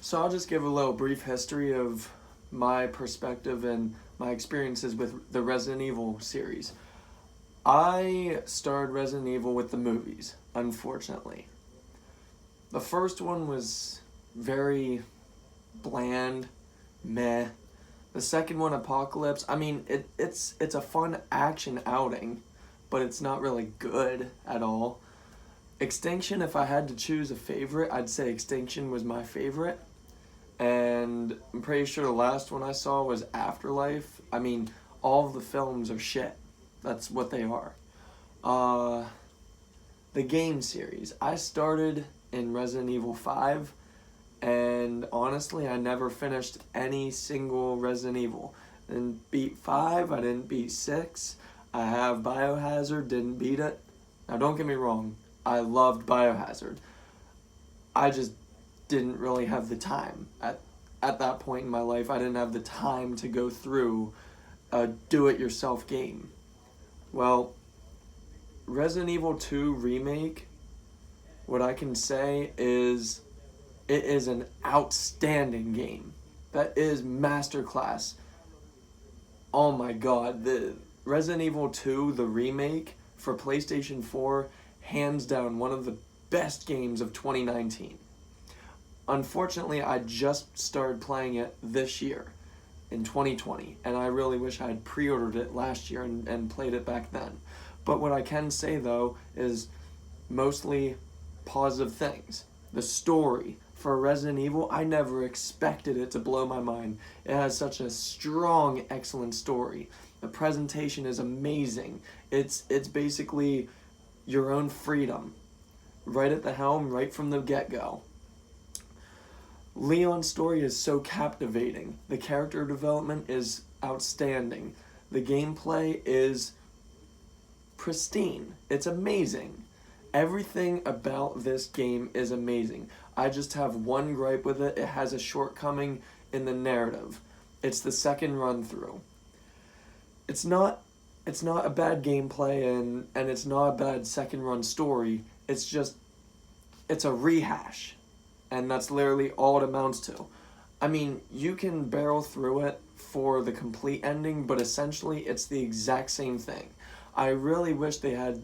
So I'll just give a little brief history of my perspective and my experiences with the Resident Evil series. I started Resident Evil with the movies, unfortunately. The first one was very bland, meh. The second one, Apocalypse, I mean, it's a fun action outing, but it's not really good at all. Extinction, if I had to choose a favorite, I'd say Extinction was my favorite. And I'm pretty sure the last one I saw was Afterlife. I mean, all of the films are shit. That's what they are. The game series. I started in Resident Evil 5, and honestly, I never finished any single Resident Evil. I didn't beat 5, I didn't beat 6. I have Biohazard, didn't beat it. Now, don't get me wrong, I loved Biohazard. I just didn't really have the time. At that point in my life, I didn't have the time to go through a do-it-yourself game. Well, Resident Evil 2 Remake, what I can say is it is an outstanding game. That is masterclass. Oh my god, the Resident Evil 2, the remake for PlayStation 4, hands down one of the best games of 2019. Unfortunately, I just started playing it this year, in 2020, and I really wish I had pre-ordered it last year and played it back then. But what I can say, though, is mostly positive things. The story for Resident Evil, I never expected it to blow my mind. It has such a strong, excellent story. The presentation is amazing. It's basically your own freedom, right at the helm, right from the get-go. Leon's story is so captivating. The character development is outstanding. The gameplay is pristine. It's amazing. Everything about this game is amazing. I just have one gripe with it. It has a shortcoming in the narrative. It's the second run through. It's not a bad gameplay and it's not a bad second run story. It's a rehash. And that's literally all it amounts to. I mean, you can barrel through it for the complete ending, but essentially it's the exact same thing. I really wish they had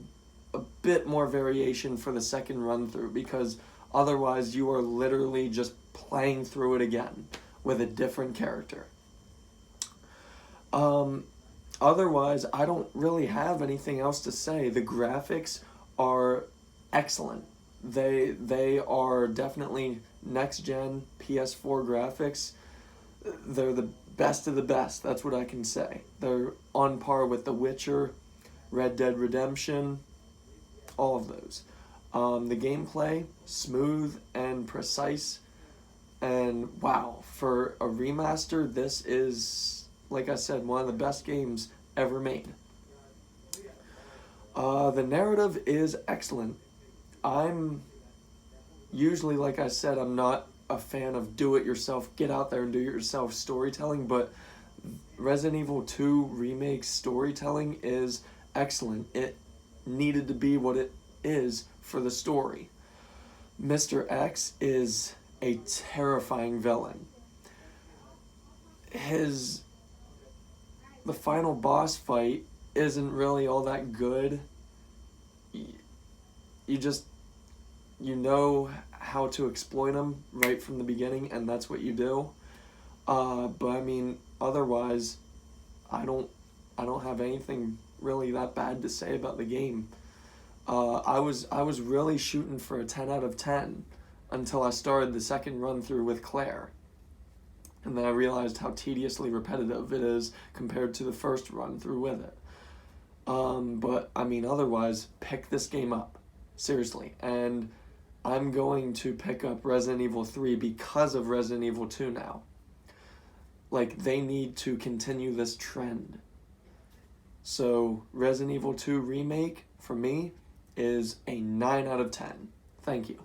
a bit more variation for the second run through, because otherwise you are literally just playing through it again with a different character. Otherwise, I don't really have anything else to say. The graphics are excellent. They are definitely next-gen PS4 graphics. They're the best of the best, that's what I can say. They're on par with The Witcher, Red Dead Redemption, all of those. The gameplay, smooth and precise, and wow, for a remaster, this is, like I said, one of the best games ever made. The narrative is excellent. I'm usually, like I said, I'm not a fan of do-it-yourself, get out there and do-it-yourself storytelling, but Resident Evil 2 Remake storytelling is excellent. It needed to be what it is for the story. Mr. X is a terrifying villain. The final boss fight isn't really all that good. You know how to exploit them right from the beginning, and that's what you do. But I mean, otherwise, I don't have anything really that bad to say about the game. I was really shooting for a 10 out of 10 until I started the second run through with Claire. And then I realized how tediously repetitive it is compared to the first run through with it. But I mean, otherwise, pick this game up. Seriously. And I'm going to pick up Resident Evil 3 because of Resident Evil 2 now. Like, they need to continue this trend. So, Resident Evil 2 Remake, for me, is a 9 out of 10. Thank you.